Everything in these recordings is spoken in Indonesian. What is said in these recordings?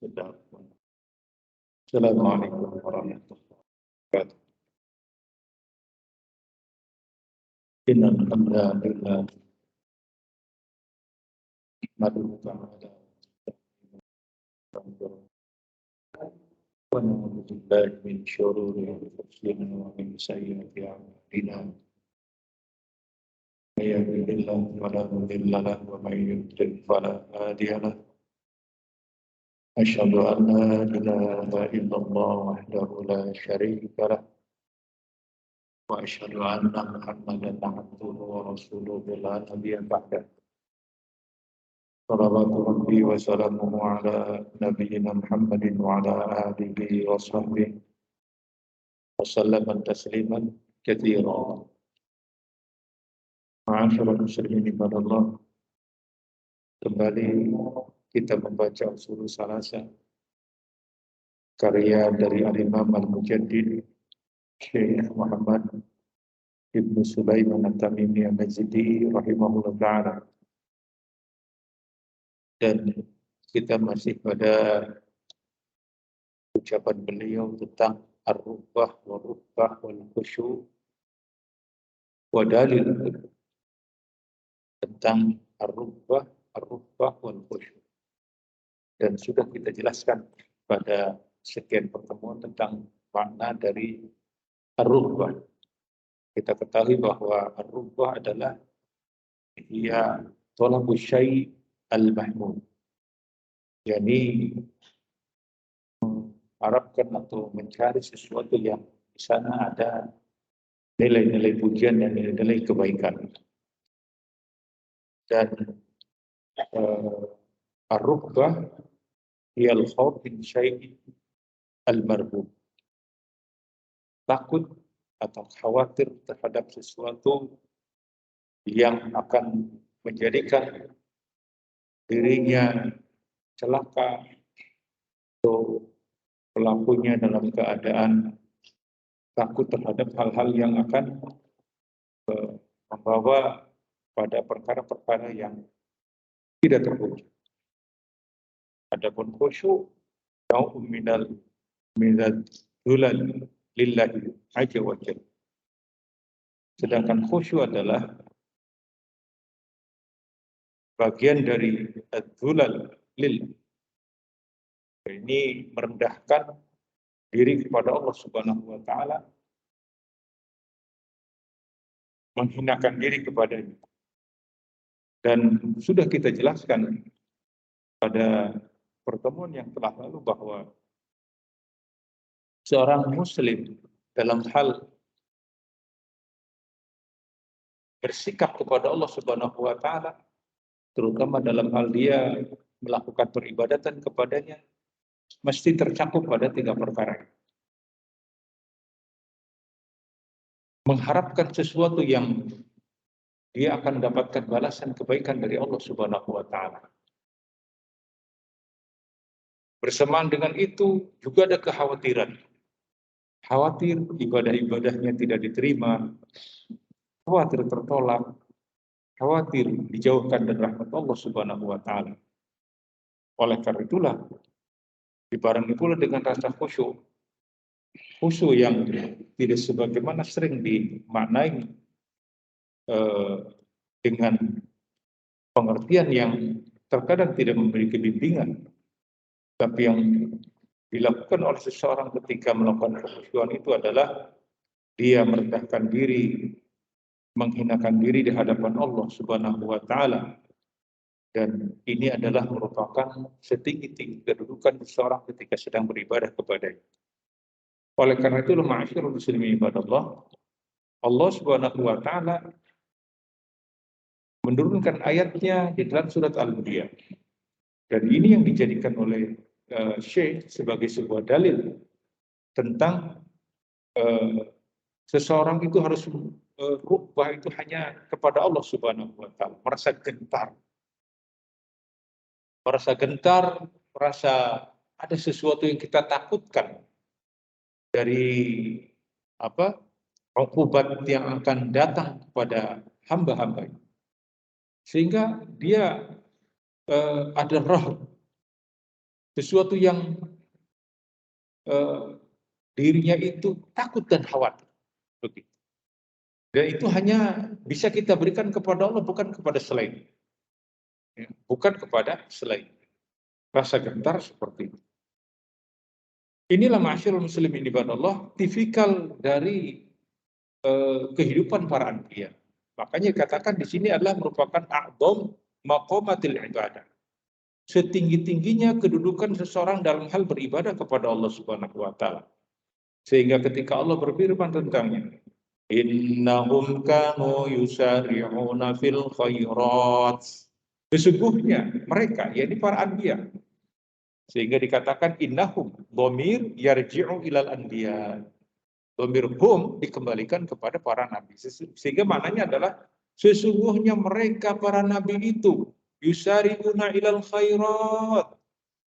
Assalamualaikum warahmatullahi wabarakatuh. Innal hamdalillah nahmaduhu wa na'udzu billahi min syururi anfusina wa min sayyiati a'malina. May yahdihillahu fala mudilla lahu wa may yudlil fala hadiya lahu. Asyhadu an la ilaha illallah wahdahu la syarika lahu wa asyhadu anna Muhammadan abduhu wa rasuluhu la nabiyya ba'dahu. Salawatu Rabbi wa salamuhu ala nabiyyina Muhammadin wa ala alihi wa sahbihi wa sallama tasliman katsiran. Ma'asyiral muslimin ibadallah, kembali kita membaca Ushul Salasa karya dari Al-Imam Al-Mujaddid Syekh Muhammad Ibnu Sulaiman At-Tamimi Al-Mazidi rahimahullah ta'ala. Dan kita masih pada ucapan beliau tentang ar-rubbah wa-rubbah wal-khusyu' wa dalil, tentang ar-rubbah wal-khusyu'. Dan sudah kita jelaskan pada sekian pertemuan tentang makna dari ar-rubbah. Kita ketahui bahwa ar-rubbah adalah ia talabu syai' al-mahmud, yakni mengharapkan atau mencari sesuatu yang di sana ada nilai-nilai pujian dan nilai-nilai kebaikan. Dan ar-rubbah hiya al-khawf min syai'in al-marbub, takut atau khawatir terhadap sesuatu yang akan menjadikan dirinya celaka atau pelakunya dalam keadaan takut terhadap hal-hal yang akan membawa pada perkara-perkara yang tidak terpuji. Adapun khusyuk nau'un minal dzulal lillahi azza wa jalla. Sedangkan khusyuk adalah bagian dari dzulal lil, ini merendahkan diri kepada Allah Subhanahu wa taala, menghinakan diri kepadanya. Dan sudah kita jelaskan pada pertemuan yang telah lalu bahwa seorang muslim dalam hal bersikap kepada Allah Subhanahu wa taala, terutama dalam hal dia melakukan peribadatan kepadanya, mesti tercakup pada 3 perkara. Mengharapkan sesuatu yang dia akan mendapatkan balasan kebaikan dari Allah Subhanahu wa taala. Bersamaan dengan itu juga ada kekhawatiran. Khawatir ibadah-ibadahnya tidak diterima, khawatir tertolak, khawatir dijauhkan dari rahmat Allah Subhanahu wa taala. Oleh karena itulah dibarengi pula dengan rasa khusyuk. Khusyuk yang tidak sebagaimana sering dimaknai dengan pengertian yang terkadang tidak memiliki bimbingan, tapi yang dilakukan oleh seseorang ketika melakukan kekhusyuan itu adalah dia merendahkan diri, menghinakan diri di hadapan Allah Subhanahu wa taala. Dan ini adalah merupakan setinggi-tinggi kedudukan seseorang ketika sedang beribadah kepadanya. Oleh karena itu, ma'asyiral muslimin ibadallah, Allah Subhanahu wa taala menurunkan ayatnya di dalam surat Al-Baqarah. Dan ini yang dijadikan oleh Syekh sebagai sebuah dalil tentang seseorang itu harus rubbah itu hanya kepada Allah Subhanahu wa taala, merasa gentar, merasa ada sesuatu yang kita takutkan dari uqubat yang akan datang kepada hamba-hamba. Sehingga dia ada rahab, sesuatu yang dirinya itu takut dan khawatir. Begitu. Dan itu hanya bisa kita berikan kepada Allah, bukan kepada selain. Ya, bukan kepada selain. Rasa gentar seperti itu. Inilah ma'asyiral muslimin ibadallah, tipikal dari kehidupan para anbiya. Makanya katakan di sini adalah merupakan a'dham maqamatil ibadah. Setinggi-tingginya kedudukan seseorang dalam hal beribadah kepada Allah Subhanahu wa taala. Sehingga ketika Allah berfirman tentangnya, innahum kanu yusari'una fil khairat. Sesungguhnya mereka, yakni para anbiya. Sehingga dikatakan innahum dhamir yarji'u ilal anbiya. Dhamir hum dikembalikan kepada para nabi. Sehingga maknanya adalah sesungguhnya mereka para nabi itu yusari'una ilal khairat.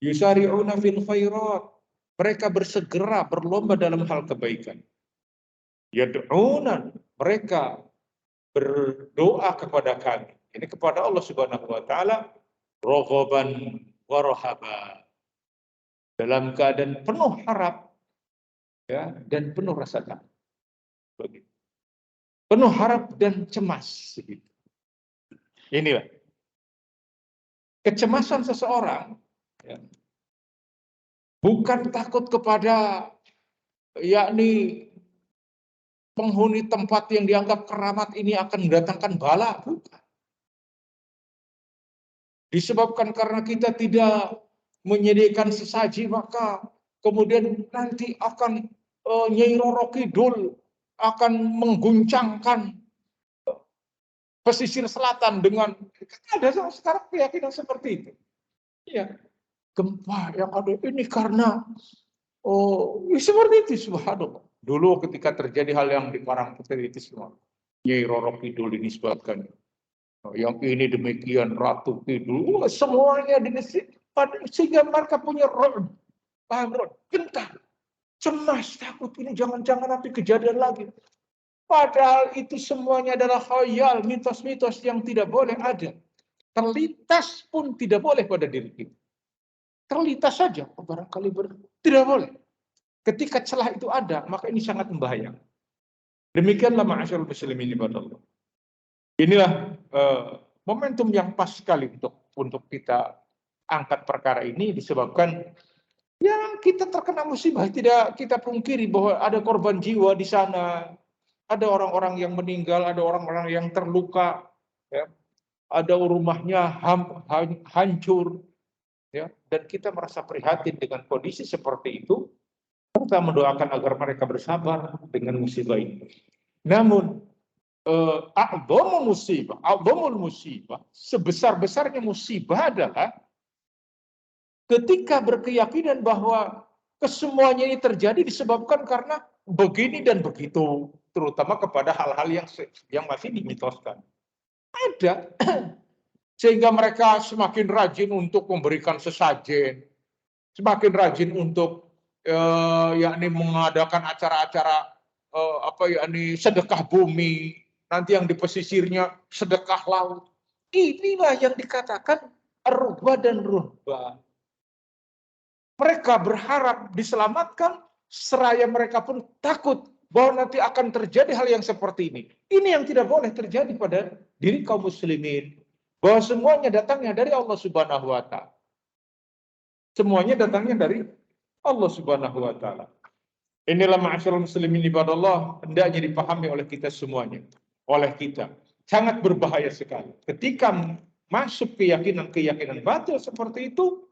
Yusari'una fil khairat. Mereka bersegera berlomba dalam hal kebaikan. Yad'una, mereka berdoa kepada kami. Ini kepada Allah Subhanahu wa taala, raghaban wa rahaba. Dalam keadaan penuh harap, ya, dan penuh rasa takut. Begitu. Penuh harap dan cemas. Begitu. Inilah kecemasan seseorang, ya, bukan takut kepada yakni penghuni tempat yang dianggap keramat ini akan mendatangkan bala, bukan. Disebabkan karena kita tidak menyediakan sesaji, maka kemudian nanti akan Nyai Roro Kidul akan mengguncangkan pesisir selatan dengan, ada sekarang keyakinan seperti itu. Ya, gempa yang ada ini karena seperti itu, subhanallah. Dulu ketika terjadi hal yang di Parangtritis itu semua, Nyai Roro Kidul dinisbatkan. Yang ini demikian, Ratu Kidul, semuanya sehingga mereka punya roh, gentar, cemas, takut ini jangan-jangan nanti kejadian lagi. Padahal itu semuanya adalah khayal, mitos-mitos yang tidak boleh ada. Terlintas pun tidak boleh pada diri kita. Terlintas saja, barangkali tidak boleh. Ketika celah itu ada, maka ini sangat membahayakan. Demikianlah ma'asyiral muslimin ibadallah. Inilah momentum yang pas sekali untuk kita angkat perkara ini, disebabkan ya kita terkena musibah. Tidak kita pungkiri bahwa ada korban jiwa di sana, ada orang-orang yang meninggal, ada orang-orang yang terluka, ya, ada rumahnya hancur, ya, dan kita merasa prihatin dengan kondisi seperti itu. Kita mendoakan agar mereka bersabar dengan musibah ini. Namun a'dhamul musibah, sebesar-besarnya musibah adalah ketika berkeyakinan bahwa kesemuanya ini terjadi disebabkan karena begini dan begitu, terutama kepada hal-hal yang masih dimitoskan. Ada. Sehingga mereka semakin rajin untuk memberikan sesajen, semakin rajin untuk yakni mengadakan acara-acara yakni sedekah bumi. Nanti yang di pesisirnya sedekah laut. Inilah yang dikatakan ruhba dan ruhba. Mereka berharap diselamatkan, seraya mereka pun takut bahwa nanti akan terjadi hal yang seperti ini. Ini yang tidak boleh terjadi pada diri kaum muslimin. Bahwa semuanya datangnya dari Allah Subhanahu wa taala. Semuanya datangnya dari Allah Subhanahu wa taala. Inilah ma'asyiral muslimin ibadallah, hendaknya dipahami oleh kita semuanya. Oleh kita. Sangat berbahaya sekali. Ketika masuk keyakinan-keyakinan batil seperti itu,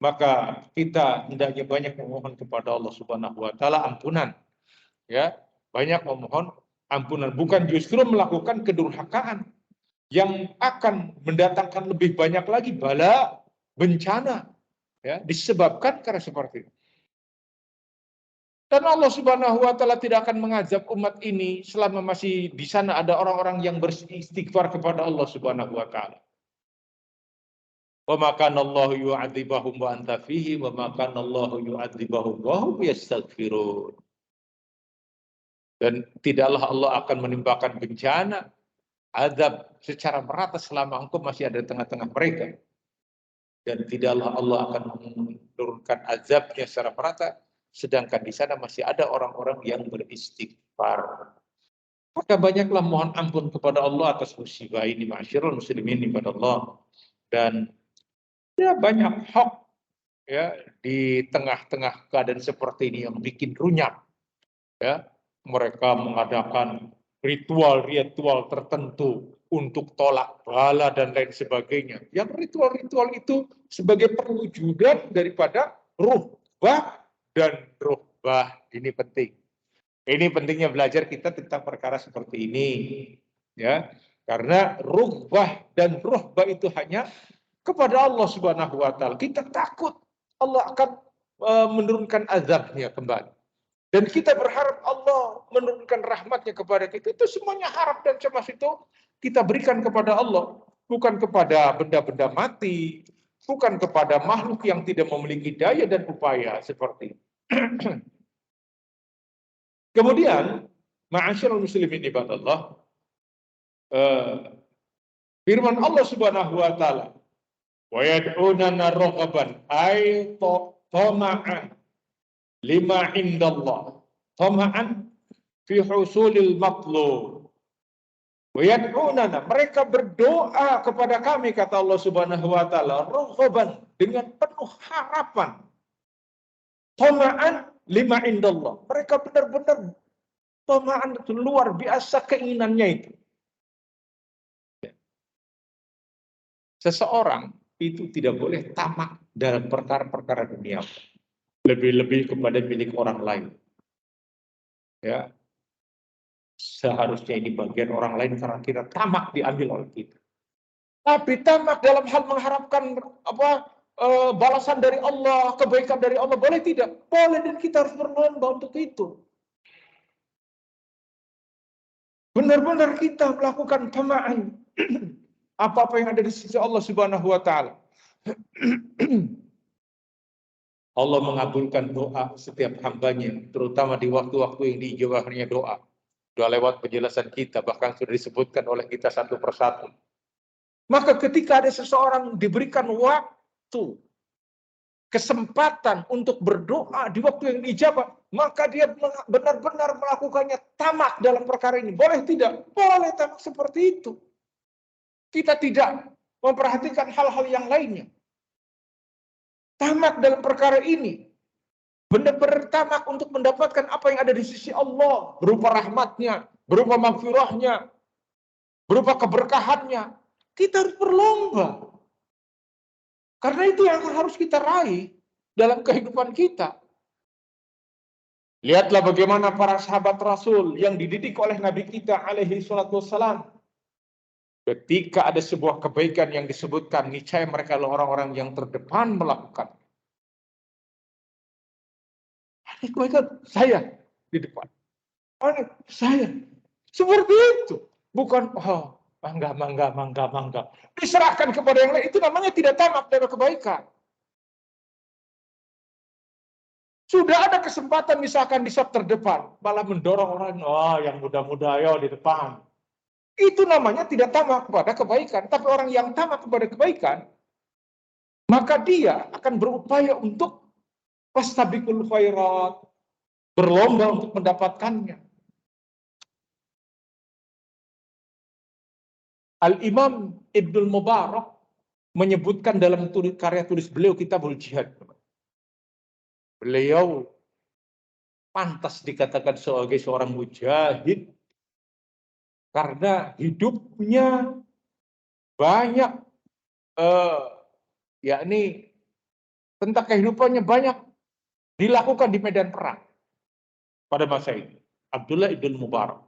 maka kita hendaknya banyak memohon kepada Allah Subhanahu wa taala ampunan. Ya, banyak memohon ampunan, bukan justru melakukan kedurhakaan yang akan mendatangkan lebih banyak lagi bala, bencana, ya, disebabkan karena seperti itu. Dan Allah Subhanahu wa taala tidak akan mengazab umat ini selama masih di sana ada orang-orang yang beristighfar kepada Allah Subhanahu wa taala. Wa ma kana Allahu yu'adzibahum wa anta fihi wa ma kana Allahu yu'adzibahum wa hum yastaghfirun. Dan tidaklah Allah akan menimpakan bencana, azab secara merata selama engkau masih ada di tengah-tengah mereka. Dan tidaklah Allah akan menurunkan azabnya secara merata, sedangkan di sana masih ada orang-orang yang beristighfar. Maka banyaklah mohon ampun kepada Allah atas musibah ini, ma'asyiral muslimin kepada Allah. Dan ya banyak hak ya di tengah-tengah keadaan seperti ini yang bikin runyam. Ya, mereka mengadakan ritual-ritual tertentu untuk tolak bala dan lain sebagainya. Yang ritual-ritual itu sebagai perwujudan daripada ruhbah dan ruhbah. Ini penting. Ini pentingnya belajar kita tentang perkara seperti ini. Ya, karena ruhbah dan ruhbah itu hanya kepada Allah Subhanahu wa taala. Kita takut Allah akan menurunkan azabnya kembali. Dan kita berharap Allah menurunkan rahmatnya kepada kita. Itu semuanya harap dan cemas itu kita berikan kepada Allah. Bukan kepada benda-benda mati. Bukan kepada makhluk yang tidak memiliki daya dan upaya seperti itu. Kemudian, ma'asyiral muslimin ibadallah, firman Allah Subhanahu wa taala, wa yad'unana raghaban ay tama'an lima indallah, tama'an fi husulil matlub. Wa yad'unana, mereka berdoa kepada kami, kata Allah Subhanahu wa taala, raghaban, dengan penuh harapan. Tama'an lima indallah. Mereka benar-benar tama'an, itu luar biasa keinginannya itu. Seseorang itu tidak boleh tamak dalam perkara-perkara dunia, lebih-lebih kepada milik orang lain. Ya, seharusnya ini bagian orang lain karena kita tamak diambil oleh kita. Tapi tamak dalam hal mengharapkan balasan dari Allah, kebaikan dari Allah, boleh tidak? Boleh, dan kita harus berlomba untuk itu. Benar-benar kita melakukan tamaan apa-apa yang ada di sisi Allah Subhanahu wa taala. Allah mengabulkan doa setiap hambanya, terutama di waktu-waktu yang diijabahnya doa. Sudah lewat penjelasan kita, bahkan sudah disebutkan oleh kita satu persatu. Maka ketika ada seseorang diberikan waktu, kesempatan untuk berdoa di waktu yang diijabah, maka dia benar-benar melakukannya tamak dalam perkara ini. Boleh tidak? Boleh tamak seperti itu. Kita tidak memperhatikan hal-hal yang lainnya. Tamak dalam perkara ini. Benar-benar tamak untuk mendapatkan apa yang ada di sisi Allah. Berupa rahmatnya, berupa maghfirahnya, berupa keberkahannya. Kita harus berlomba. Karena itu yang harus kita raih dalam kehidupan kita. Lihatlah bagaimana para sahabat Rasul yang dididik oleh Nabi kita alaihi salatu wassalam. Ketika ada sebuah kebaikan yang disebutkan, niscaya mereka adalah orang-orang yang terdepan melakukan. Ada kebaikan, saya di depan. Ada saya. Seperti itu. Bukan, mangga. Diserahkan kepada yang lain. Itu namanya tidak tamak dari kebaikan. Sudah ada kesempatan misalkan di saf terdepan. Malah mendorong orang, yang muda-muda ayo di depan. Itu namanya tidak tamak kepada kebaikan. Tapi orang yang tamak kepada kebaikan, maka dia akan berupaya untuk fastabiqul khairat, berlomba untuk mendapatkannya. Al-Imam Ibnul Mubarak menyebutkan dalam karya tulis beliau Kitabul Jihad. Beliau pantas dikatakan sebagai seorang mujahid karena hidupnya banyak, yakni tentang kehidupannya banyak dilakukan di medan perang pada masa itu. Abdullah Ibn Mubarak.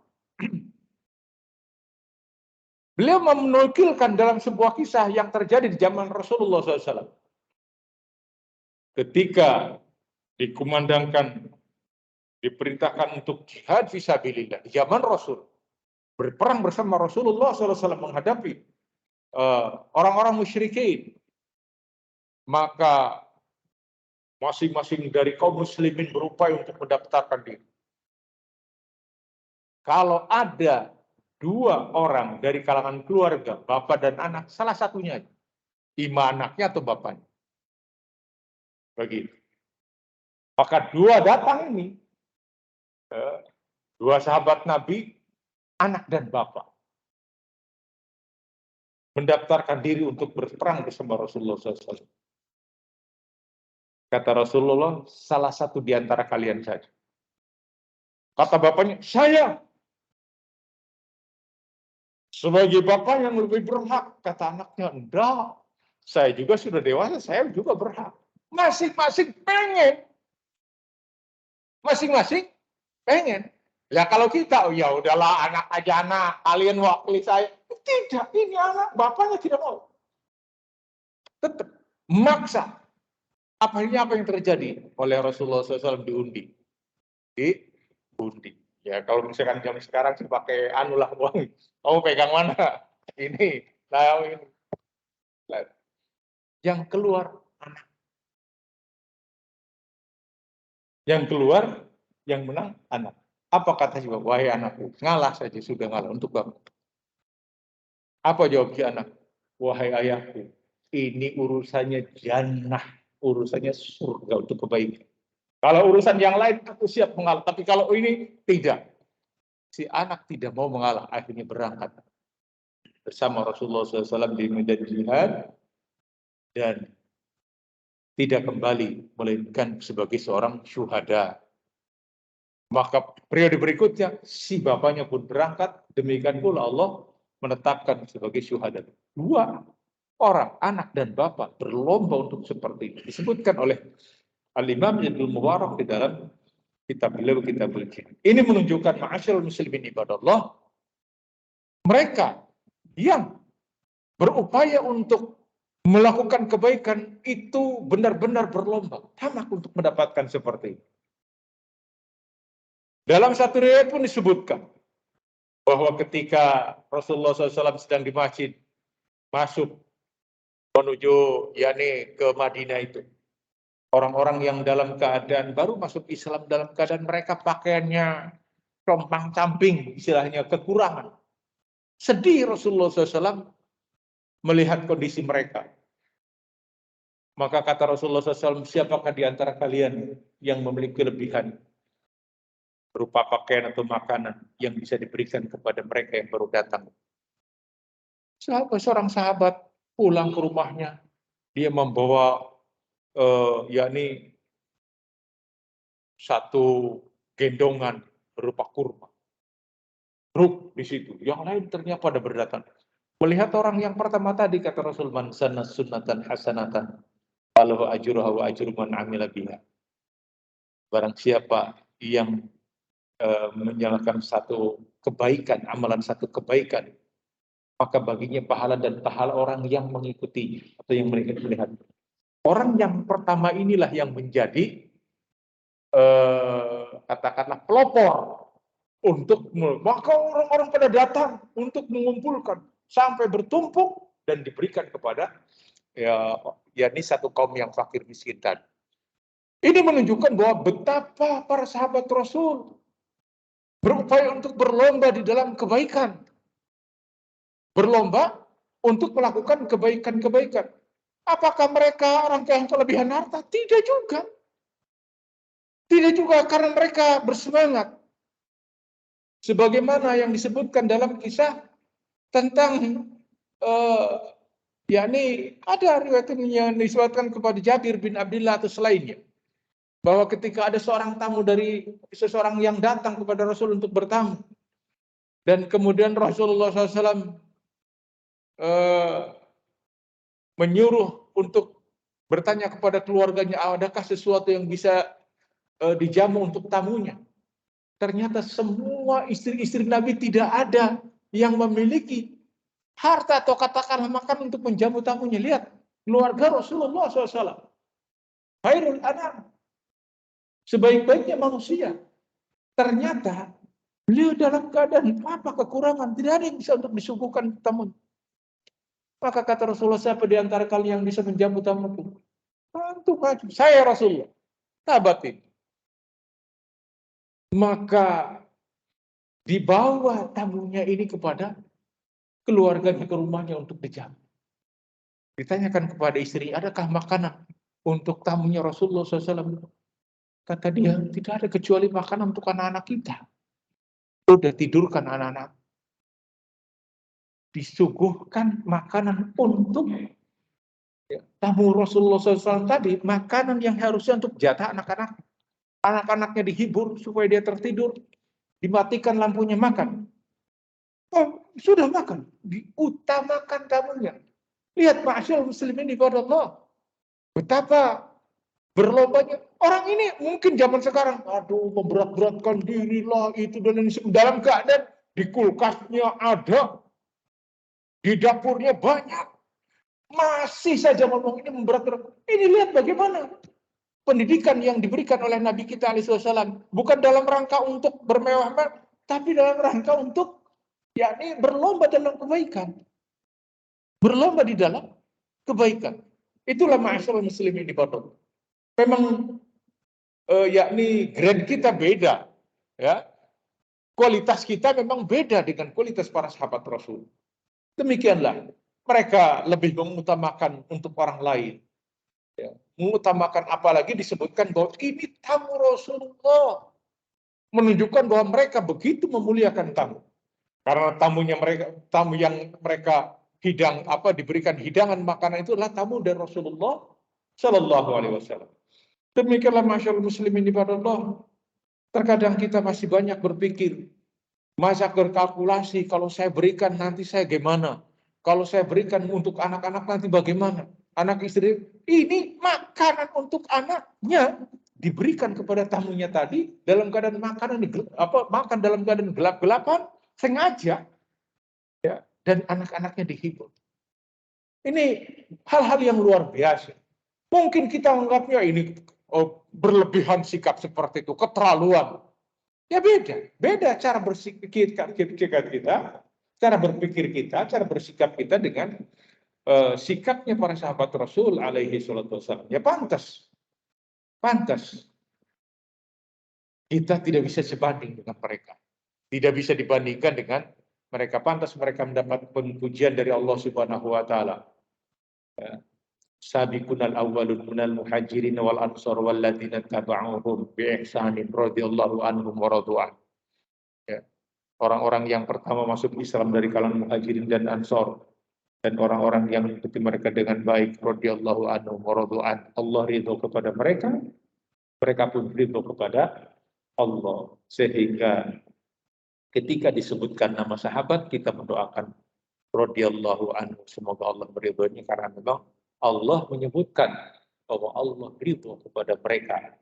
Beliau menukilkan dalam sebuah kisah yang terjadi di zaman Rasulullah SAW. Ketika dikumandangkan, diperintahkan untuk jihad fisabilillah di zaman Rasul, berperang bersama Rasulullah SAW menghadapi orang-orang musyrikin, maka masing-masing dari kaum muslimin berupaya untuk mendaftarkan diri. Kalau ada 2 orang dari kalangan keluarga, bapak dan anak, salah satunya, 5 anaknya atau bapaknya, Begitu. Maka dua datang ini, dua sahabat Nabi, anak dan bapak, mendaftarkan diri untuk berperang bersama Rasulullah SAW. Kata Rasulullah, salah satu di antara kalian saja. Kata bapaknya, saya. Sebagai bapak yang lebih berhak. Kata anaknya, enggak. Saya juga sudah dewasa, saya juga berhak. Masing-masing pengen. Masing-masing pengen. Ya kalau kita, ya udahlah anak aja anak, kalian wakili saya. Tidak, ini anak, bapaknya tidak mau. Tetap, maksa. Apa yang terjadi oleh Rasulullah SAW diundi? Diundi. Ya kalau misalkan jam sekarang sih pakai anu lah, uang. Kamu pegang mana? Ini, nah ini. Yang keluar anak. Yang keluar, yang menang anak. Apa kata si bapak? Wahai anakku, ngalah saja, sudah ngalah untuk kamu. Apa jawab si anak? Wahai ayahku, ini urusannya jannah, urusannya surga untuk kebaikan. Kalau urusan yang lain aku siap mengalah, tapi kalau ini tidak. Si anak tidak mau mengalah, akhirnya berangkat bersama Rasulullah SAW di medan jihad dan tidak kembali melainkan sebagai seorang syuhada. Maka periode berikutnya si bapaknya pun berangkat, demikian pula Allah menetapkan sebagai syuhada. Dua orang, anak dan bapak, berlomba untuk seperti ini. Disebutkan oleh Al-Imam Ibnu Mubarak di dalam kitab beliau, kitab beliau. Ini menunjukkan ma'asyarul muslimin ibadallah, mereka yang berupaya untuk melakukan kebaikan itu benar-benar berlomba, tamak untuk mendapatkan seperti ini. Dalam satu riwayat pun disebutkan bahwa ketika Rasulullah SAW sedang di masjid, masuk menuju yakni ke Madinah itu, orang-orang yang dalam keadaan baru masuk Islam, dalam keadaan mereka pakaiannya compang-camping, istilahnya kekurangan. Sedih Rasulullah SAW melihat kondisi mereka. Maka kata Rasulullah SAW, siapakah di antara kalian yang memiliki kelebihan berupa pakaian atau makanan yang bisa diberikan kepada mereka yang baru datang? Seorang sahabat pulang ke rumahnya, dia membawa yakni satu gendongan berupa kurma. Ruk di situ. Yang lain ternyata pada berdatang. Melihat orang yang pertama tadi, kata Rasul, man sanna sunnatan hasanatan falahu ajruha wa ajru man amila biha. Barang siapa yang menjalankan satu kebaikan, amalan satu kebaikan, maka baginya pahala dan pahala orang yang mengikuti atau yang melihat. Orang yang pertama inilah yang menjadi katakanlah pelopor untuk, maka orang-orang pada datang untuk mengumpulkan sampai bertumpuk dan diberikan kepada ini satu kaum yang fakir miskin tadi. Ini menunjukkan bahwa betapa para sahabat Rasul berupaya untuk berlomba di dalam kebaikan. Berlomba untuk melakukan kebaikan-kebaikan. Apakah mereka orang yang kelebihan harta? Tidak juga. Tidak juga, karena mereka bersemangat. Sebagaimana yang disebutkan dalam kisah tentang yakni ada riwayat yang disebutkan kepada Jabir bin Abdullah atau selainnya, bahwa ketika ada seorang tamu dari seseorang yang datang kepada Rasul untuk bertamu, dan kemudian Rasulullah SAW menyuruh untuk bertanya kepada keluarganya, adakah sesuatu yang bisa dijamu untuk tamunya. Ternyata semua istri-istri Nabi tidak ada yang memiliki harta atau katakanlah makan untuk menjamu tamunya. Lihat, keluarga Rasulullah SAW. Khairul anam. Sebaik-baiknya manusia. Ternyata beliau dalam keadaan apa kekurangan. Tidak ada yang bisa untuk disuguhkan tamu. Maka kata Rasulullah, siapa di antara kalian yang bisa menjamu tamuku? Tentu maju. Saya Rasulullah. Sahabat itu. Maka dibawa tamunya ini kepada keluarganya ke rumahnya untuk dijamu. Ditanyakan kepada istri, adakah makanan? untuk tamunya Rasulullah SAW. Kata dia, tidak ada kecuali makanan untuk anak-anak kita. Udah tidurkan anak-anak. Disuguhkan makanan untuk tamu Rasulullah SAW tadi, makanan yang harusnya untuk jatah anak-anak. Anak-anaknya dihibur supaya dia tertidur, dimatikan lampunya, makan. Oh, sudah makan, diutamakan tamunya. Lihat ma'asyal muslimin ibadah Allah. Betapa berlombanya. Orang ini mungkin zaman sekarang, aduh memberat-beratkan diri lah, itu dan ini. Dalam keadaan di kulkasnya ada, di dapurnya banyak. Masih saja ngomong ini memberat-beratkan. Ini lihat bagaimana pendidikan yang diberikan oleh Nabi kita alaihissalam. Bukan dalam rangka untuk bermewah-mewah, tapi dalam rangka untuk yakni berlomba dalam kebaikan. Berlomba di dalam kebaikan. Itulah ma'asyarul muslimin di bawah. Memang yakni grade kita beda, ya. Kualitas kita memang beda dengan kualitas para sahabat Rasul. Demikianlah mereka lebih mengutamakan untuk orang lain, ya. Mengutamakan, apalagi disebutkan bahwa ini tamu Rasulullah, menunjukkan bahwa mereka begitu memuliakan tamu. Karena tamu yang mereka diberikan hidangan makanan itu adalah tamu dari Rasulullah Shallallahu Alaihi Wasallam. Demikianlah masyaallah muslimin ibadah Allah. Terkadang kita masih banyak berpikir, masa berkalkulasi, kalau saya berikan nanti saya gimana? Kalau saya berikan untuk anak-anak nanti bagaimana? Anak istri, ini makanan untuk anaknya diberikan kepada tamunya tadi dalam keadaan makan dalam keadaan gelap-gelapan sengaja, ya, dan anak-anaknya dihibur. Ini hal-hal yang luar biasa. Mungkin kita menganggapnya ini berlebihan sikap seperti itu, keterlaluan. Ya beda cara berpikir kita, cara berpikir kita, cara bersikap kita dengan sikapnya para sahabat Rasul alaihi salatu wasallam. Ya pantas. Kita tidak bisa sebanding dengan mereka. Tidak bisa dibandingkan dengan mereka. Pantas mereka mendapat pujian dari Allah Subhanahu wa taala. Sabiqunal awwalun minal muhajirin wal ansar wal ladzina tabauhum bi ihsanin radhiyallahu anhum wa radu'an. Ya. Orang-orang yang pertama masuk Islam dari kalangan muhajirin dan ansar, dan orang-orang yang mengikuti mereka dengan baik radhiyallahu anhum wa radu'an. Allah ridho kepada mereka, mereka pun ridho kepada Allah. Sehingga ketika disebutkan nama sahabat, kita mendoakan radhiyallahu anhu, semoga Allah meridhoinya, karena memang Allah menyebutkan bahwa Allah ridho kepada mereka,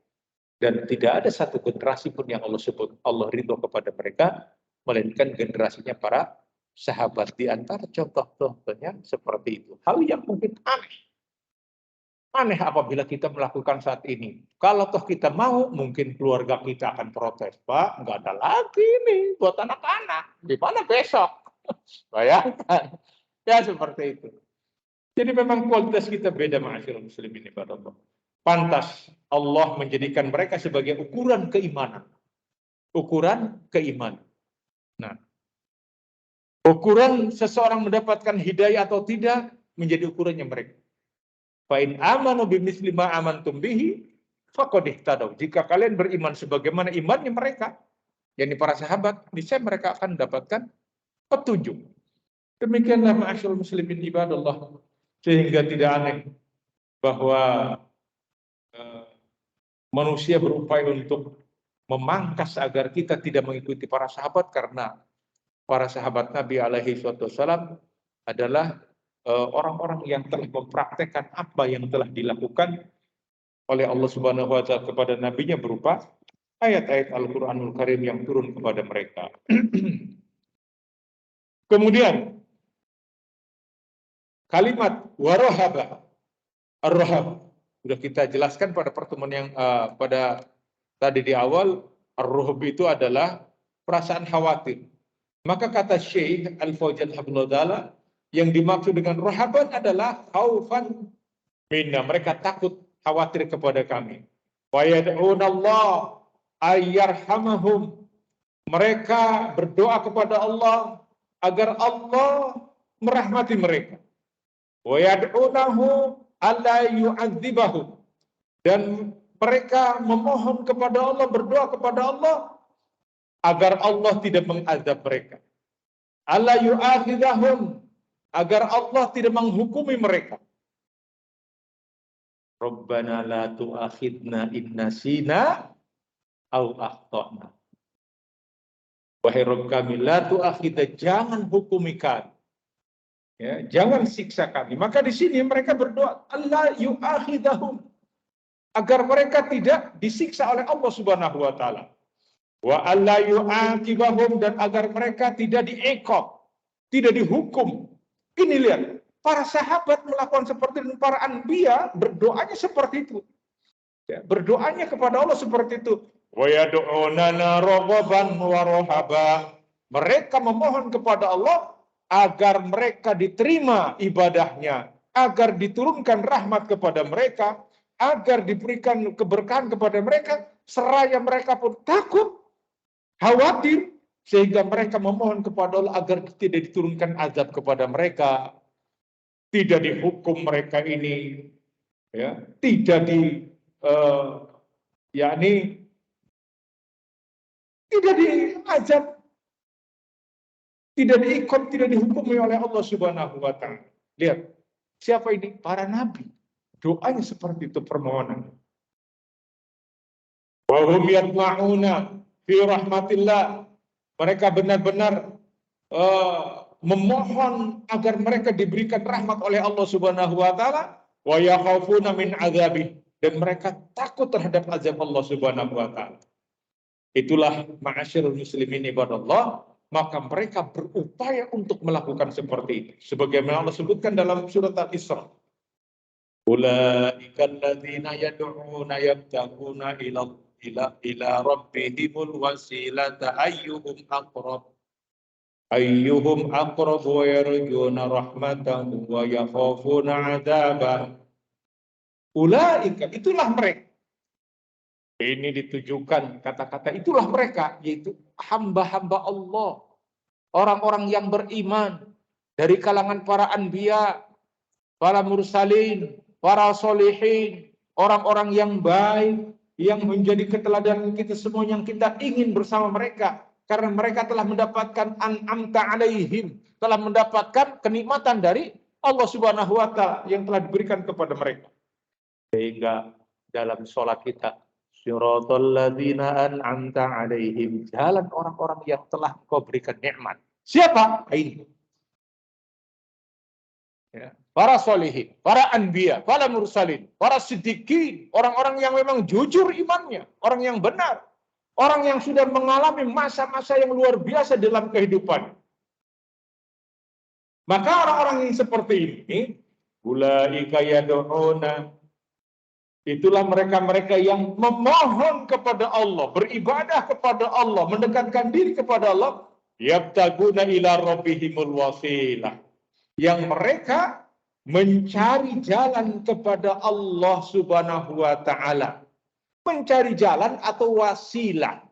dan tidak ada satu generasi pun yang Allah sebut Allah ridho kepada mereka melainkan generasinya para sahabat. Di antara contoh-contohnya seperti itu. Hal yang mungkin aneh apabila kita melakukan saat ini. Kalau toh kita mau, mungkin keluarga kita akan protes, Pak, nggak ada lagi nih buat anak-anak, gimana besok? Bayangkan, ya seperti itu. Jadi memang kualitas kita beda, ma'asyiral muslimin ibadah Allah. Pantas Allah menjadikan mereka sebagai ukuran keimanan. Ukuran keimanan. Nah, ukuran seseorang mendapatkan hidayah atau tidak menjadi ukurannya mereka. Fa'in amanu bimisli ma amantum bihi faqad ihtadaw. Jika kalian beriman sebagaimana imannya mereka, yakni para sahabat, niscaya mereka akan mendapatkan petunjuk. Demikianlah ma'asyiral muslimin ibadallah. Sehingga tidak aneh bahwa manusia berupaya untuk memangkas agar kita tidak mengikuti para sahabat, karena para sahabat Nabi alaihi wasallam adalah orang-orang yang telah mempraktekkan apa yang telah dilakukan oleh Allah Subhanahu wa taala kepada nabinya berupa ayat-ayat Al-Qur'anul Karim yang turun kepada mereka. Kemudian kalimat warahaba, ar-rahab, sudah kita jelaskan pada pertemuan yang pada tadi di awal. Ar-rahab itu adalah perasaan khawatir. Maka kata Syekh Al-Fauzan Hafizahullah, yang dimaksud dengan rahaban adalah khaufan minna, mereka takut, khawatir kepada kami. Wa yad'unallah ayyarhamahum, mereka berdoa kepada Allah agar Allah merahmati mereka. Wa yad'unahu alla yu'adzibahum, Dan mereka memohon kepada Allah, berdoa kepada Allah agar Allah tidak mengazab mereka. Alla yu'akhidahum, agar Allah tidak menghukumi mereka. Rabbana la tu'akhidna in nasina au akhtana. Wahai Rabb kami, la tu'akhidna, jangan hukumi kami. Ya, jangan siksa kami. Maka di sini mereka berdoa, Allah yu'akhidahum, agar mereka tidak disiksa oleh Allah Subhanahu wa taala. Wa alla yu'aqibahum, dan agar mereka tidak diiqab, tidak dihukum. Ini lihat, para sahabat melakukan seperti itu, para anbiya berdoanya seperti itu. Ya, berdoanya kepada Allah seperti itu. Wa yad'unana raghaban wa rahaba. Mereka memohon kepada Allah agar mereka diterima ibadahnya, agar diturunkan rahmat kepada mereka, agar diberikan keberkahan kepada mereka, seraya mereka pun takut, khawatir, sehingga mereka memohon kepada Allah agar tidak diturunkan azab kepada mereka, tidak dihukum mereka ini, ya, tidak tidak diazab, tidak diikut, tidak dihukumi oleh Allah Subhanahu wa taala. Lihat, siapa ini? Para nabi. Doanya seperti itu, permohonan. Wa hum yatma'una fi rahmatillah. Mereka benar-benar memohon agar mereka diberikan rahmat oleh Allah Subhanahu wa taala, wa yakhafuna min azabih, dan mereka takut terhadap azab Allah Subhanahu wa taala. Itulah ma'asyiral muslimin ibadallah, maka mereka berupaya untuk melakukan seperti itu. Sebagaimana Allah sebutkan dalam surat Al-Isra. Ulaikal ladzina yad'una yabtaguna ila rabbihimul wasilata ayyuhum aqrab wa yarjuna rahmatahu wa yakhafuna 'adzabah. Ulaika, itulah mereka. Ini ditujukan kata-kata itulah mereka, yaitu hamba-hamba Allah, orang-orang yang beriman dari kalangan para anbiya, para mursalin, para solihin, orang-orang yang baik, yang menjadi keteladanan kita semua, yang kita ingin bersama mereka, karena mereka telah mendapatkan an'amta alaihim, telah mendapatkan kenikmatan dari Allah Subhanahu wa taala yang telah diberikan kepada mereka. Sehingga dalam sholat kita, Siratal ladzina an'amta 'alaihim, jalan orang-orang yang telah Kau berikan nikmat. Siapa? Ini. Ya. Para solihin, para anbiya, para mursalin, para siddiqin, orang-orang yang memang jujur imannya, orang yang benar, orang yang sudah mengalami masa-masa yang luar biasa dalam kehidupan. Maka orang-orang yang seperti ini, ulaika yad'una, itulah mereka-mereka yang memohon kepada Allah, beribadah kepada Allah, mendekatkan diri kepada Allah, yabtaguna ila rabbihimul wasilah, yang mereka mencari jalan kepada Allah Subhanahu wa taala. Mencari jalan atau wasilah,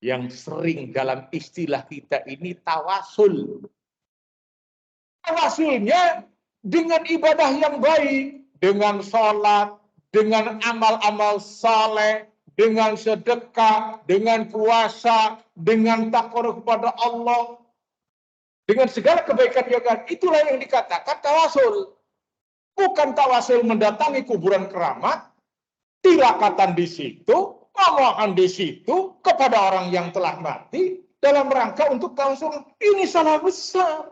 yang sering dalam istilah kita ini tawasul. Tawasulnya dengan ibadah yang baik, dengan sholat, dengan amal-amal saleh, dengan sedekah, dengan puasa, dengan takwa kepada Allah, dengan segala kebaikan yang ada. Itulah yang dikatakan tawasul. Bukan tawasul mendatangi kuburan keramat, tilakatan di situ, memohon di situ kepada orang yang telah mati dalam rangka untuk tawasul. Ini salah besar.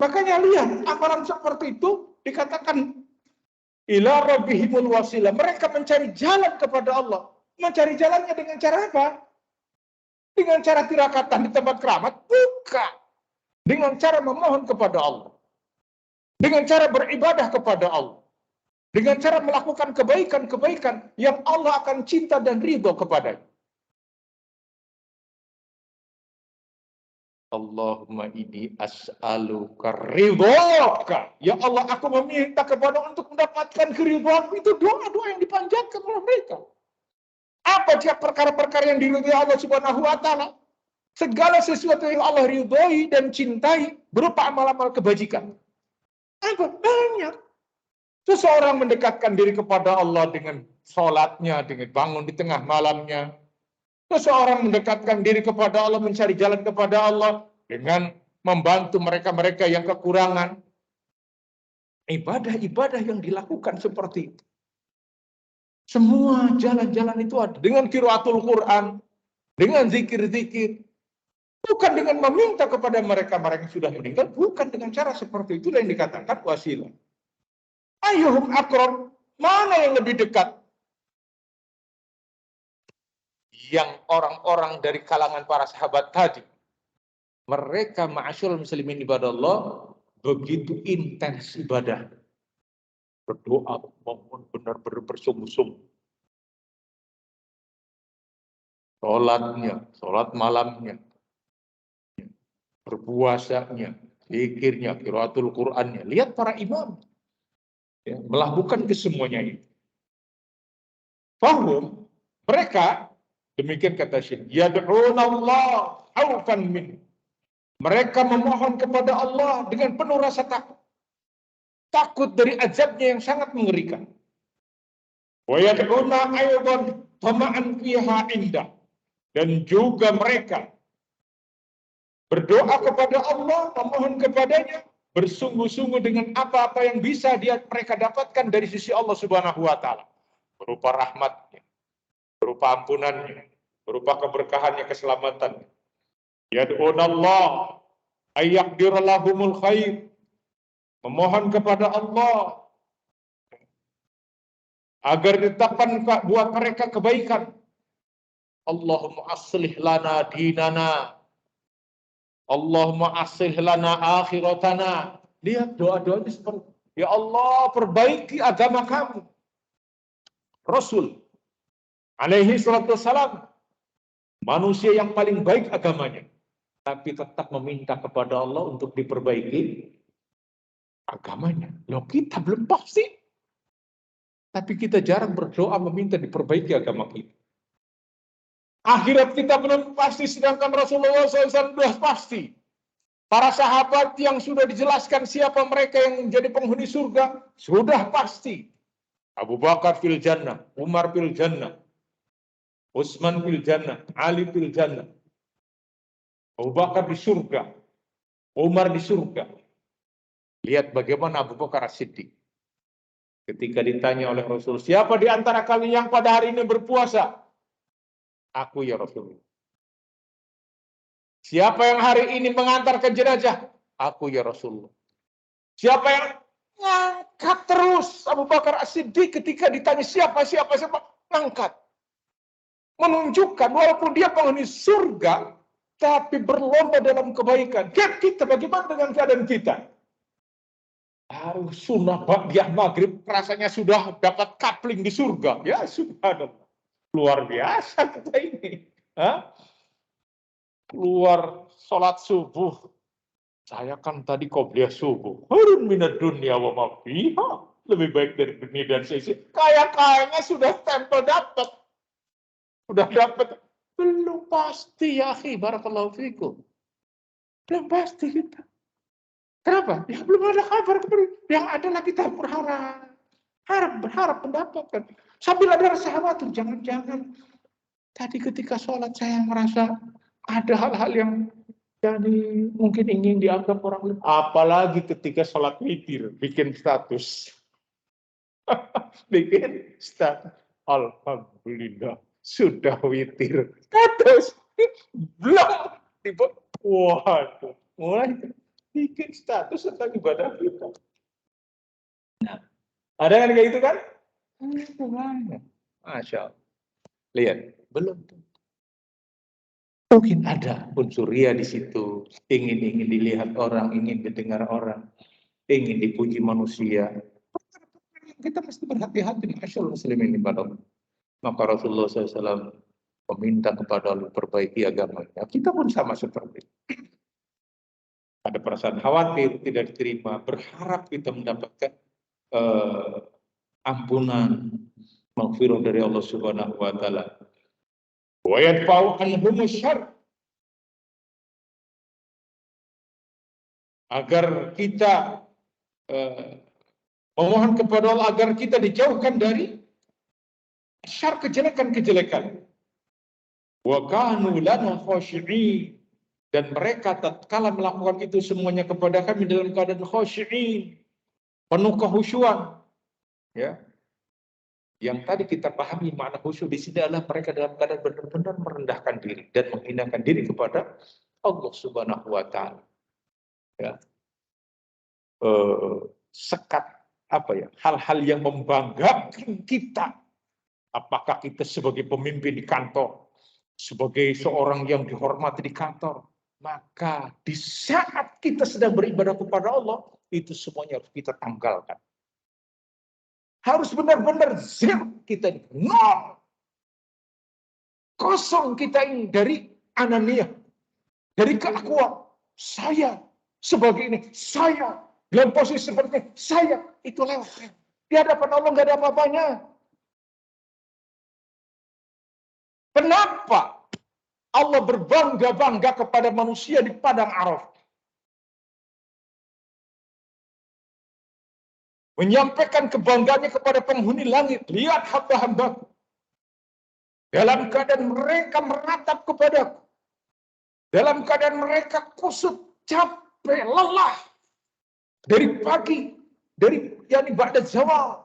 Makanya lihat, amalan seperti itu dikatakan ila rabbihimul wasilah. Mereka mencari jalan kepada Allah. Mencari jalannya dengan cara apa? Dengan cara tirakatan di tempat keramat? Bukan. Dengan cara memohon kepada Allah. Dengan cara beribadah kepada Allah. Dengan cara melakukan kebaikan-kebaikan yang Allah akan cinta dan ridho kepadanya. Allahumma inni as'aluka ridhoka. Ya Allah, aku meminta kepada untuk mendapatkan keridhaan. Itu doa-doa yang dipanjatkan oleh mereka. Apa dia perkara-perkara yang diridhoi Allah Subhanahu wa taala? Segala sesuatu yang Allah ridhoi dan cintai berupa amal-amal kebajikan. Apa? Banyak. Seseorang mendekatkan diri kepada Allah dengan sholatnya, dengan bangun di tengah malamnya. Seseorang mendekatkan diri kepada Allah, mencari jalan kepada Allah dengan membantu mereka-mereka yang kekurangan. Ibadah-ibadah yang dilakukan seperti itu. Semua jalan-jalan itu ada. Dengan qiraatul Quran, dengan zikir-zikir. Bukan dengan meminta kepada mereka-mereka yang sudah meninggal. Bukan dengan cara seperti itu yang dikatakan wasilah. Ayyuhum aqrab, mana yang lebih dekat? Yang orang-orang dari kalangan para sahabat tadi. Mereka ma'asyurul muslimin ibadah Allah begitu intens ibadah. Berdoa, mohon benar-benar bersungguh-sungguh. Sholatnya, sholat malamnya, berpuasanya, zikirnya, qiraatul Qur'annya. Lihat para imam. Ya, melakukan kesemuanya itu. Fahum, mereka, demikian kata Syekh, yad'una Allah khaufan min. Mereka memohon kepada Allah dengan penuh rasa takut. Takut dari azabnya yang sangat mengerikan. Wa yad'una aydan tama'an fiha indah. Dan juga mereka berdoa kepada Allah, memohon kepadanya, bersungguh-sungguh dengan apa-apa yang bisa mereka dapatkan dari sisi Allah Subhanahu wa taala, berupa rahmatnya, berupa ampunannya, berupa keberkahannya, keselamatannya. Yad'unallah ayyaqdir lahumul khair, memohon kepada Allah agar ditetapkan buat mereka kebaikan. Allahumma aslih lana dinana, Allahumma aslih lana akhiratana. Lihat doa-doanya seperti, ya Allah perbaiki agama kamu. Rasul alaihi salatu wassalam, manusia yang paling baik agamanya, tapi tetap meminta kepada Allah untuk diperbaiki agamanya. Loh, kita belum pasti, tapi kita jarang berdoa meminta diperbaiki agama kita. Akhirat kita belum pasti, sedangkan Rasulullah SAW sudah pasti. Para sahabat yang sudah dijelaskan siapa mereka yang menjadi penghuni surga, sudah pasti. Abu Bakar fil jannah, Umar fil jannah, Utsman fil jannah, Ali fil jannah. Abu Bakar di surga, Umar di surga. Lihat bagaimana Abu Bakar As-Siddiq. Ketika ditanya oleh Rasul, siapa di antara kalian yang pada hari ini berpuasa? Aku ya Rasul. Siapa yang hari ini mengantarkan jenazah? Aku ya Rasulullah. Siapa yang ngangkat terus? Abu Bakar As-Siddiq ketika ditanya siapa, ngangkat. Menunjukkan walaupun dia penghuni surga, tapi berlomba dalam kebaikan. Kita bagaimana dengan keadaan kita? Harus sunnah ba'diyah maghrib, rasanya sudah dapat kapling di surga. Ya subhanallah. Luar biasa kita ini. Hah? Keluar sholat subuh, saya kan tadi qobliyah subuh, harun minad dunya wa ma fiha, lebih baik dari dunia dan sisi. Kayaknya sudah stempel dapat, belum pasti ya akhi, barakallahu fikum, belum pasti kita. Kenapa? Ya belum ada kabar, yang adalah kita berharap mendapatkan. Sambil ada rasa khawatir, jangan-jangan tadi ketika sholat saya merasa ada hal-hal yang jadi mungkin ingin dianggap orang lain. Apalagi ketika sholat witir, bikin status. Bikin status. Alhamdulillah, sudah witir. Status. Belum. Waduh. Mulai bikin status tentang ibadah kita. Nah, ada yang kayak gitu kan? Masya Allah. Lihat, belum. Mungkin ada unsur ria di situ, ingin dilihat orang, ingin didengar orang, ingin dipuji manusia. Kita mesti berhati-hati, masyaallah muslimin ibadah. Maka Rasulullah SAW meminta kepada Allah perbaiki agamanya. Kita pun sama seperti itu. Ada perasaan khawatir, tidak diterima, berharap kita mendapatkan ampunan, maghfirah dari Allah Subhanahu wa taala. Wa yadfa'u anhum syarr, agar kita Memohon kepada Allah agar kita dijauhkan dari syar kejelekan-kejelekan. Wa kanu lana khashi'in. Dan mereka tatkala melakukan itu semuanya kepada kami dalam keadaan khashi'in, penuh kehusyuan. Ya. Yang tadi kita pahami makna khusyuk di sini adalah mereka dalam keadaan benar-benar merendahkan diri dan menghinakan diri kepada Allah Subhanahu wa taala. Ya. Sekat apa ya? Hal-hal yang membanggakan kita. Apakah kita sebagai pemimpin di kantor, sebagai seorang yang dihormati di kantor, maka di saat kita sedang beribadah kepada Allah, itu semuanya harus kita tanggalkan. Harus benar-benar zero kita ini, nol. Kosong kita ini dari ananiyah, dari keakuan. Saya sebagai ini, saya dalam posisi seperti ini, saya itu lewat. Di hadapan Allah nggak ada apa-apanya. Kenapa Allah berbangga-bangga kepada manusia di padang Arafah? Menyampaikan kebanggaannya kepada penghuni langit. Lihat hamba-hambaku. Dalam keadaan mereka meratap kepadaku. Dalam keadaan mereka kusut, capek, lelah. Dari pagi, dari yani ba'da zawal.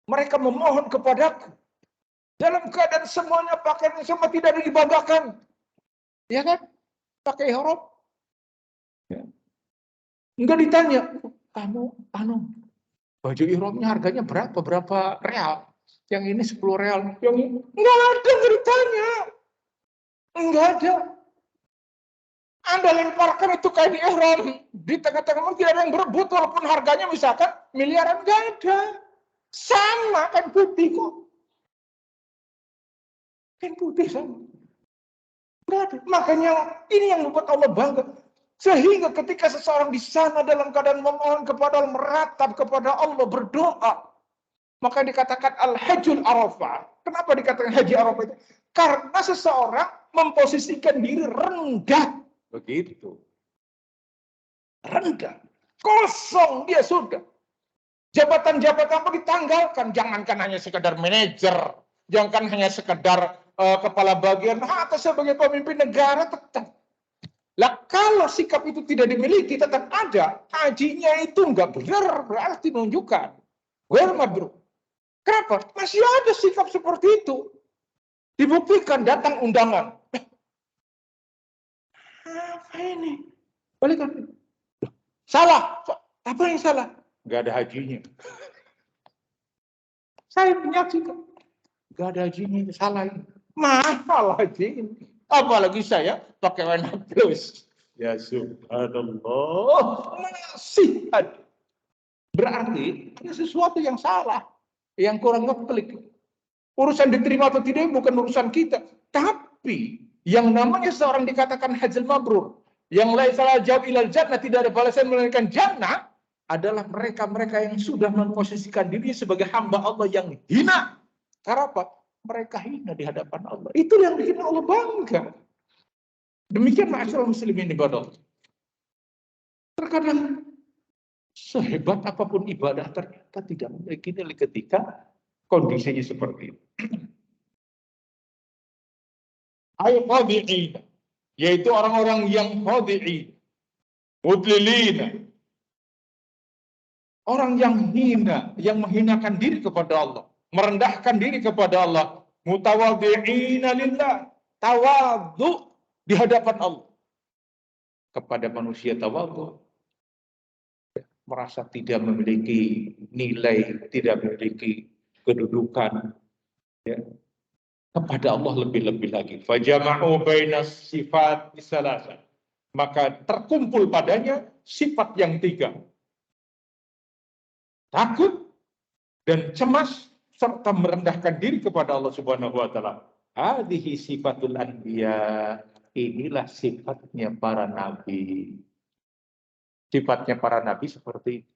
Mereka memohon kepadaku. Dalam keadaan semuanya pakaian sama tidak ada dibanggakan. Ya kan? Pakai ihram. Ya. Enggak ditanya, kamu baju ihramnya harganya berapa? Berapa real? Yang ini 10 real. Yang ini enggak ada, enggak ditanya. Enggak ada. Anda lemparkan itu kain ihram di tengah-tengah mungkin ada yang berebut walaupun harganya misalkan miliaran, enggak ada. Sama kan putih kok. Kan putih sama. Enggak ada. Makanya ini yang membuat Allah bangga. Sehingga ketika seseorang di sana dalam keadaan memohon kepada Allah, meratap kepada Allah, berdoa, maka dikatakan Al-Hajjul Arafah. Kenapa dikatakan Haji Arafah itu? Karena seseorang memposisikan diri rendah. Begitu. Rendah. Kosong dia sudah. Jabatan-jabatan pun ditanggalkan. Jangankan hanya sekedar manajer. Jangan hanya sekedar kepala bagian. Atau sebagai pemimpin negara tetap. Lah kalau sikap itu tidak dimiliki tetap ada, hajinya itu enggak benar, berarti menunjukkan ghair mabrur. Kenapa? Masih ada sikap seperti itu. Dibuktikan datang undangan. Apa ini? Balikan. Salah. Apa yang salah? Enggak ada hajinya. Saya menyaksikan. Enggak ada hajinya, salah ini. Mahal haji ini. Apalagi saya pakai warna plus. Ya subhanallah. Masih ada. Berarti ada sesuatu yang salah. Yang kurang ngeklik. Urusan diterima atau tidak bukan urusan kita. Tapi yang namanya seorang dikatakan hajjal mabrur. Yang lain salah jawab ilal jannah. Tidak ada balasan melainkan jannah. Adalah mereka-mereka yang sudah memposisikan diri sebagai hamba Allah yang hina. Karena apa? Mereka hina di hadapan Allah. Itu yang bikin Allah bangga. Demikian ma'asyiral muslimin ibadah. Terkadang sehebat apapun ibadah ternyata tidak memiliki nilai ketika kondisinya seperti itu. Al-khadi'in, yaitu orang-orang yang khadi'in, mudlilin, orang yang hina, yang menghinakan diri kepada Allah, merendahkan diri kepada Allah, mutawadhi'ina lillah, tawadhu di hadapan Allah. Kepada manusia tawadhu, merasa tidak memiliki nilai, tidak memiliki kedudukan, ya. Kepada Allah lebih-lebih lagi. Fajama'u bainas sifat salasa. Maka terkumpul padanya sifat yang 3. Takut dan cemas serta merendahkan diri kepada Allah Subhanahu wa taala. Hadhihi sifatul anbiya. Inilah sifatnya para nabi. Sifatnya para nabi seperti itu.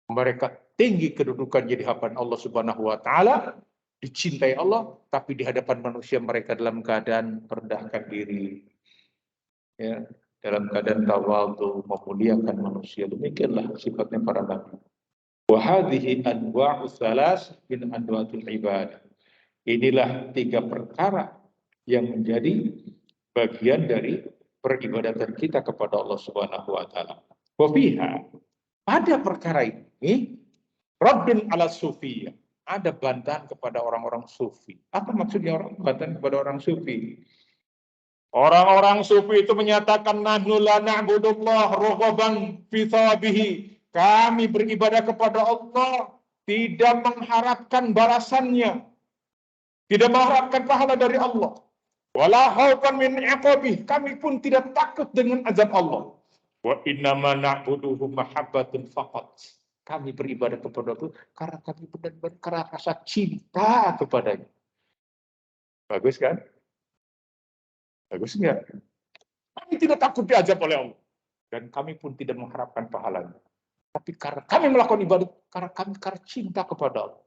Mereka tinggi kedudukannya di hadapan Allah Subhanahu wa taala, dicintai Allah, tapi di hadapan manusia mereka dalam keadaan merendahkan diri. Ya, dalam keadaan tawadhu, memuliakan manusia. Demikianlah sifatnya para nabi. Wa hadhihi anwa'u tsalas min anwa'il ibadah. Inilah 3 perkara yang menjadi bagian dari peribadatan kita kepada Allah Subhanahu wa taala. Wa fiha, pada perkara ini, raddun ala sufiyah, ada bantahan kepada orang-orang sufi. Apa maksudnya bantahan kepada orang sufi? Orang-orang sufi itu menyatakan nahnu la na'budullah raghaban fi thawabihi. Kami beribadah kepada Allah tidak mengharapkan balasannya, tidak mengharapkan pahala dari Allah. Wala khaufan min iqabih, kami pun tidak takut dengan azab Allah. Wa innama na'buduhu mahabbatun faqat. Kami beribadah kepada Allah karena kami benar-benar karena rasa cinta kepadanya. Bagus kan? Bagus enggak? Kami tidak takut diazab oleh Allah. Dan kami pun tidak mengharapkan pahalanya. Tapi karena kami melakukan ibadah, karena kami karena cinta kepada Allah.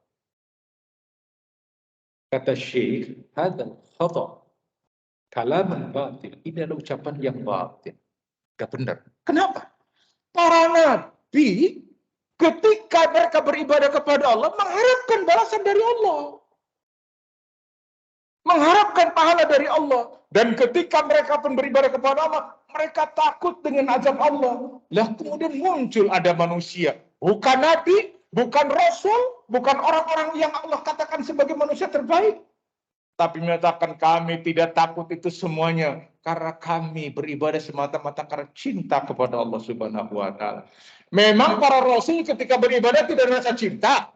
Kata Syekh, hadal khata. Kalaman batil. Ini adalah ucapan yang batil. Tidak benar. Kenapa? Para nabi ketika mereka beribadah kepada Allah mengharapkan balasan dari Allah. Mengharapkan pahala dari Allah. Dan ketika mereka pun beribadah kepada Allah, mereka takut dengan azab Allah. Lah kemudian muncul ada manusia. Bukan nabi, bukan rasul, bukan orang-orang yang Allah katakan sebagai manusia terbaik. Tapi menyatakan kami tidak takut itu semuanya. Karena kami beribadah semata-mata karena cinta kepada Allah Subhanahu wa taala. Memang para rasul ketika beribadah tidak ada rasa cinta.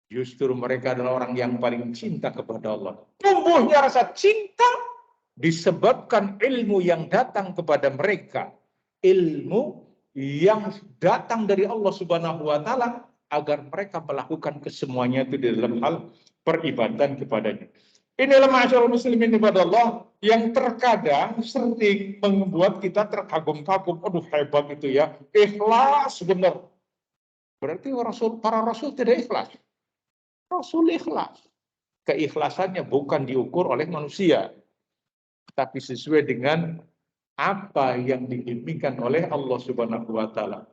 Justru mereka adalah orang yang paling cinta kepada Allah. Tumbuhnya rasa cinta disebabkan ilmu yang datang kepada mereka. Ilmu yang datang dari Allah Subhanahu wa taala agar mereka melakukan kesemuanya itu di dalam hal peribadatan kepadanya. Inilah ma'asyiral muslimin kepada Allah yang terkadang sering membuat kita terkagum-kagum. Aduh hebat itu ya. Ikhlas benar. Berarti para rasul tidak ikhlas. Rasul ikhlas. Keikhlasannya bukan diukur oleh manusia, tapi sesuai dengan apa yang diinginkan oleh Allah Subhanahu wa taala.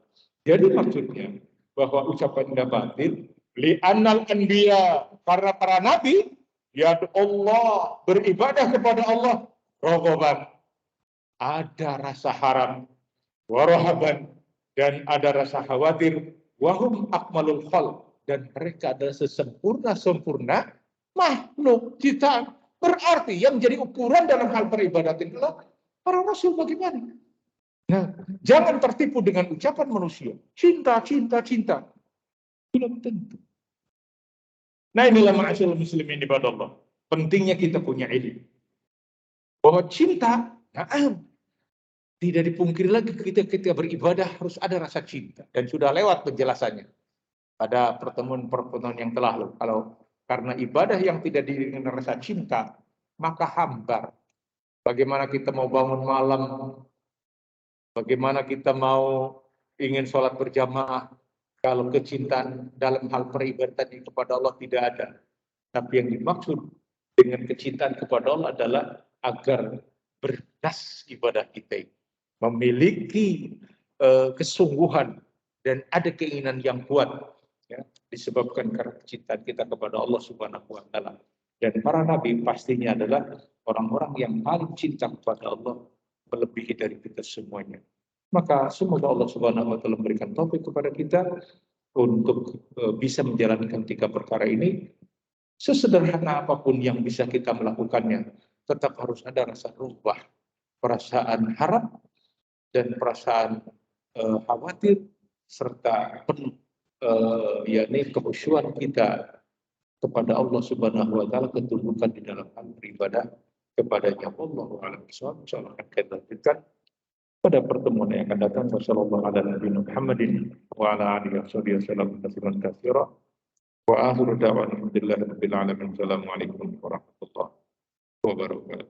Jadi maksudnya bahwa ucapan tidak batil li'annal anbiya, karena para nabi ya Allah beribadah kepada Allah raghaban, ada rasa harap, warahaban, dan ada rasa khawatir, wahum akmalul khalq, dan mereka adalah sesempurna-sempurna makhluk ciptaan. Berarti yang jadi ukuran dalam hal peribadatan adalah para rasul bagaimana? Nah, jangan tertipu dengan ucapan manusia. Cinta, cinta, cinta. Belum tentu. Nah inilah ma'asyiral muslimin ibadah Allah. Pentingnya kita punya ilmu. Bahwa cinta, tidak dipungkiri lagi kita beribadah harus ada rasa cinta. Dan sudah lewat penjelasannya pada pertemuan-pertemuan yang telah lalu. Kalau karena ibadah yang tidak diiringi rasa cinta, maka hambar. Bagaimana kita mau bangun malam, bagaimana kita mau ingin sholat berjamaah, kalau kecintaan dalam hal peribadatan kepada Allah tidak ada. Tapi yang dimaksud dengan kecintaan kepada Allah adalah agar berdas ibadah kita memiliki kesungguhan dan ada keinginan yang kuat, ya, disebabkan karena kecintaan kita kepada Allah Subhanahu wa taala. Dan para nabi pastinya adalah orang-orang yang paling cinta kepada Allah melebihi dari kita semuanya. Maka semoga Allah Subhanahu wa taala memberikan taufik kepada kita untuk bisa menjalankan 3 perkara ini. Sesederhana apapun yang bisa kita melakukannya, tetap harus ada rasa rubah, perasaan harap dan perasaan khawatir serta penuh yakni kekhusyuan kita kepada Allah Subhanahu wa taala, ketundukan di dalam hal beribadah kepadanya. Wallahu a'lam bishawab. Insyaallah akan kita lanjutkan pada pertemuan yang akan datang. Wassallallahu ala nabiyina Muhammadin wa ala alihi wasallam tasliman katsira. Wa akhiru da'wana alhamdulillahi rabbil alamin. Assalamualaikum warahmatullahi wabarakatuh.